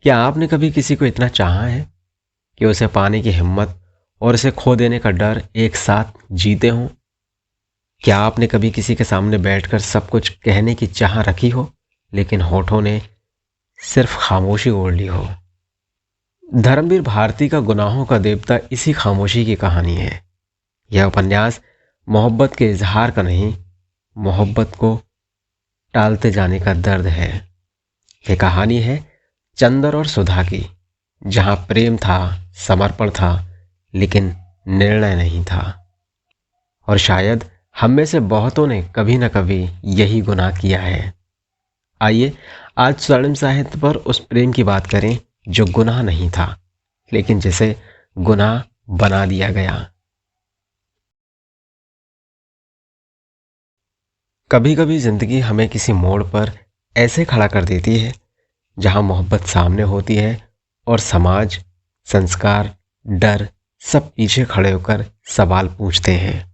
क्या आपने कभी किसी को इतना चाहा है कि उसे पाने की हिम्मत और उसे खो देने का डर एक साथ जीते हों? क्या आपने कभी किसी के सामने बैठकर सब कुछ कहने की चाह रखी हो, लेकिन होठों ने सिर्फ खामोशी ओढ़ ली हो? धर्मवीर भारती का गुनाहों का देवता इसी खामोशी की कहानी है। यह उपन्यास मोहब्बत के इजहार का नहीं, मोहब्बत को टालते जाने का दर्द है। यह कहानी है चंदर और सुधा की, जहां प्रेम था, समर्पण था, लेकिन निर्णय नहीं था। और शायद हम में से बहुतों ने कभी न कभी यही गुनाह किया है। आइए आज स्वर्णिम साहित्य पर उस प्रेम की बात करें जो गुनाह नहीं था, लेकिन जिसे गुनाह बना दिया गया। कभी कभी जिंदगी हमें किसी मोड़ पर ऐसे खड़ा कर देती है जहां मोहब्बत सामने होती है और समाज, संस्कार, डर सब पीछे खड़े होकर सवाल पूछते हैं।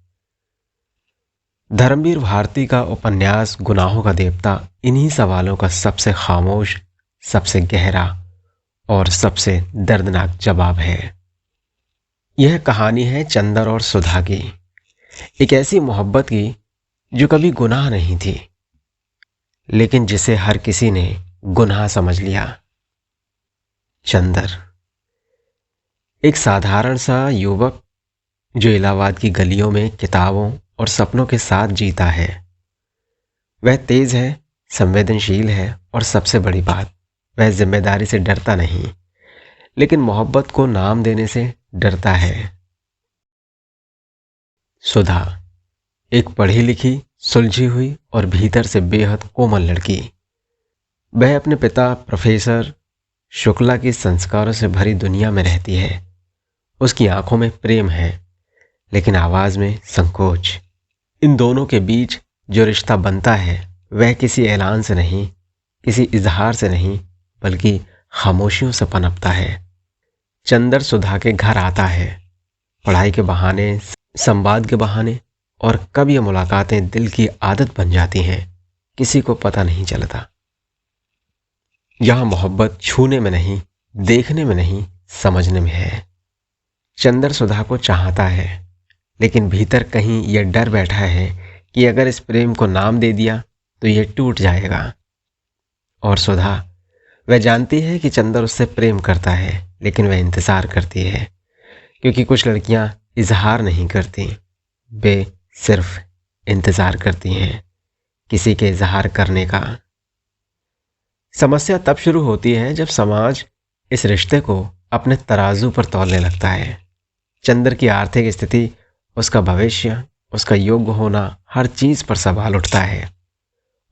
धर्मवीर भारती का उपन्यास गुनाहों का देवता इन्हीं सवालों का सबसे खामोश, सबसे गहरा और सबसे दर्दनाक जवाब है। यह कहानी है चंदर और सुधा की, एक ऐसी मोहब्बत की जो कभी गुनाह नहीं थी, लेकिन जिसे हर किसी ने गुनाह समझ लिया। चंदर एक साधारण सा युवक जो इलाहाबाद की गलियों में किताबों और सपनों के साथ जीता है। वह तेज है, संवेदनशील है और सबसे बड़ी बात, वह जिम्मेदारी से डरता नहीं, लेकिन मोहब्बत को नाम देने से डरता है। सुधा एक पढ़ी लिखी, सुलझी हुई और भीतर से बेहद कोमल लड़की। वह अपने पिता प्रोफेसर शुक्ला की संस्कारों से भरी दुनिया में रहती है। उसकी आंखों में प्रेम है, लेकिन आवाज में संकोच। इन दोनों के बीच जो रिश्ता बनता है वह किसी ऐलान से नहीं, किसी इजहार से नहीं, बल्कि खामोशियों से पनपता है। चंदर सुधा के घर आता है, पढ़ाई के बहाने, संवाद के बहाने, और कब ये मुलाकातें दिल की आदत बन जाती हैं किसी को पता नहीं चलता। यहां मोहब्बत छूने में नहीं, देखने में नहीं, समझने में है। चंदर सुधा को चाहता है, लेकिन भीतर कहीं यह डर बैठा है कि अगर इस प्रेम को नाम दे दिया तो यह टूट जाएगा। और सुधा, वह जानती है कि चंदर उससे प्रेम करता है, लेकिन वह इंतजार करती है, क्योंकि कुछ लड़कियां इजहार नहीं करती, वे सिर्फ इंतजार करती हैं किसी के इजहार करने का। समस्या तब शुरू होती है जब समाज इस रिश्ते को अपने तराजू पर तौलने लगता है। चंदर की आर्थिक स्थिति, उसका भविष्य, उसका योग्य होना, हर चीज पर सवाल उठता है।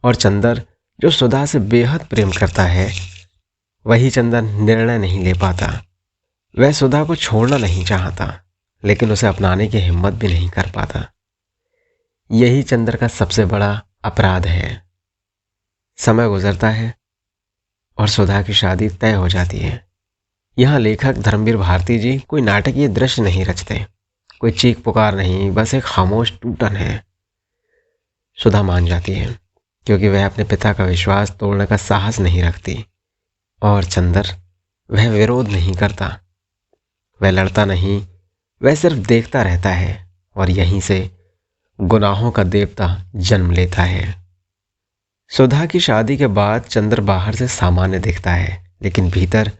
और चंदर जो सुधा से बेहद प्रेम करता है, वही चंदर निर्णय नहीं ले पाता। वह सुधा को छोड़ना नहीं चाहता, लेकिन उसे अपनाने की हिम्मत भी नहीं कर पाता। यही चंदर का सबसे बड़ा अपराध है। समय गुजरता है और सुधा की शादी तय हो जाती है। यहाँ लेखक धर्मवीर भारती जी कोई नाटकीय दृश्य नहीं रचते, कोई चीख पुकार नहीं, बस एक खामोश टूटन है। सुधा मान जाती है, क्योंकि वह अपने पिता का विश्वास तोड़ने का साहस नहीं रखती। और चंदर, वह विरोध नहीं करता, वह लड़ता नहीं, वह सिर्फ देखता रहता है। और यहीं से गुनाहों का देवता जन्म लेता है। सुधा की शादी के बाद चंदर बाहर से सामान्य दिखता है, लेकिन भीतर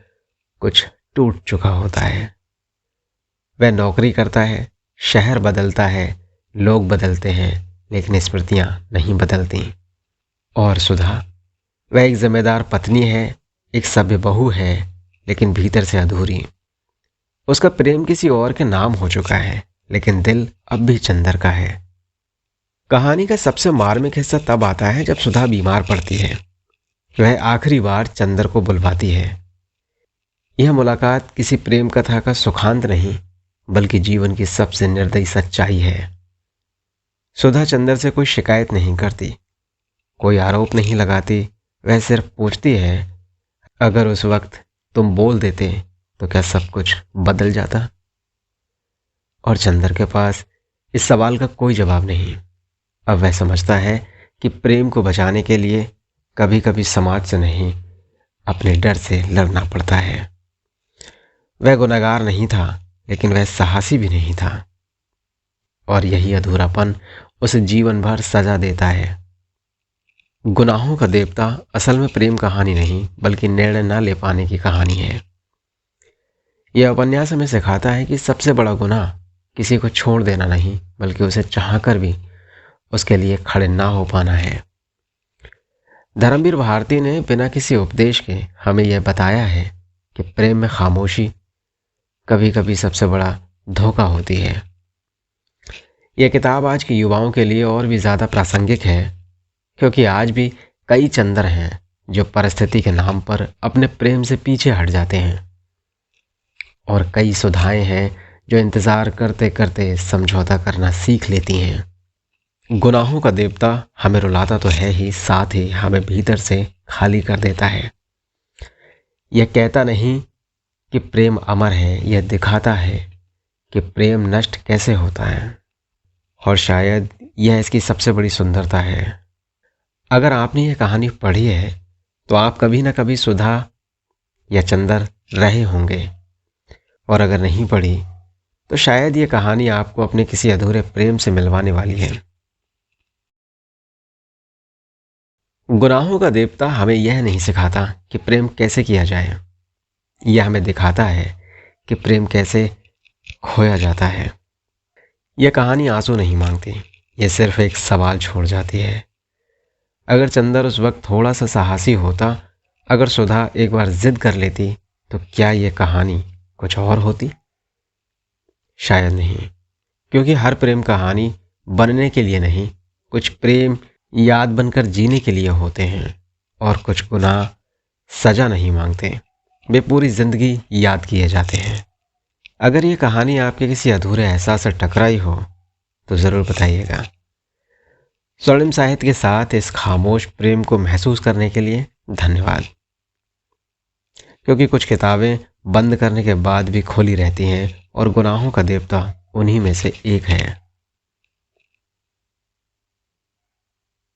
कुछ टूट चुका होता है। वह नौकरी करता है, शहर बदलता है, लोग बदलते हैं, लेकिन स्मृतियां नहीं बदलती। और सुधा, वह एक जिम्मेदार पत्नी है, एक सभ्य बहू है, लेकिन भीतर से अधूरी। उसका प्रेम किसी और के नाम हो चुका है, लेकिन दिल अब भी चंदर का है। कहानी का सबसे मार्मिक हिस्सा तब आता है जब सुधा बीमार पड़ती है। वह आखिरी बार चंदर को बुलवाती है। यह मुलाकात किसी प्रेम कथा का सुखांत नहीं, बल्कि जीवन की सबसे निर्दयी सच्चाई है। सुधा चंदर से कोई शिकायत नहीं करती, कोई आरोप नहीं लगाती, वह सिर्फ पूछती है, अगर उस वक्त तुम बोल देते तो क्या सब कुछ बदल जाता? और चंदर के पास इस सवाल का कोई जवाब नहीं। अब वह समझता है कि प्रेम को बचाने के लिए कभी कभी समाज से नहीं, अपने डर से लड़ना पड़ता है। वह गुनहगार नहीं था, लेकिन वह साहसी भी नहीं था, और यही अधूरापन उसे जीवन भर सजा देता है। गुनाहों का देवता असल में प्रेम कहानी नहीं, बल्कि निर्णय न ले पाने की कहानी है। यह उपन्यास हमें सिखाता है कि सबसे बड़ा गुनाह किसी को छोड़ देना नहीं, बल्कि उसे चाहकर भी उसके लिए खड़े ना हो पाना है। धर्मवीर भारती ने बिना किसी उपदेश के हमें यह बताया है कि प्रेम में खामोशी कभी कभी सबसे बड़ा धोखा होती है। यह किताब आज के युवाओं के लिए और भी ज़्यादा प्रासंगिक है, क्योंकि आज भी कई चंदर हैं जो परिस्थिति के नाम पर अपने प्रेम से पीछे हट जाते हैं, और कई सुधाएं हैं जो इंतज़ार करते करते समझौता करना सीख लेती हैं। गुनाहों का देवता हमें रुलाता तो है ही, साथ ही हमें भीतर से खाली कर देता है। यह कहता नहीं कि प्रेम अमर है, यह दिखाता है कि प्रेम नष्ट कैसे होता है, और शायद यह इसकी सबसे बड़ी सुंदरता है। अगर आपने यह कहानी पढ़ी है तो आप कभी ना कभी सुधा या चंदर रहे होंगे, और अगर नहीं पढ़ी तो शायद यह कहानी आपको अपने किसी अधूरे प्रेम से मिलवाने वाली है। गुनाहों का देवता हमें यह नहीं सिखाता कि प्रेम कैसे किया जाए, यह हमें दिखाता है कि प्रेम कैसे खोया जाता है। यह कहानी आंसू नहीं मांगती, यह सिर्फ एक सवाल छोड़ जाती है। अगर चंदर उस वक्त थोड़ा सा साहसी होता, अगर सुधा एक बार जिद कर लेती, तो क्या यह कहानी कुछ और होती? शायद नहीं, क्योंकि हर प्रेम कहानी बनने के लिए नहीं, कुछ प्रेम याद बनकर जीने के लिए होते हैं, और कुछ गुनाह सजा नहीं मांगते, वे पूरी जिंदगी याद किए जाते हैं। अगर ये कहानी आपके किसी अधूरे एहसास से टकराई हो तो ज़रूर बताइएगा। स्वर्णिम साहित्य के साथ इस खामोश प्रेम को महसूस करने के लिए धन्यवाद, क्योंकि कुछ किताबें बंद करने के बाद भी खुली रहती हैं, और गुनाहों का देवता उन्हीं में से एक है।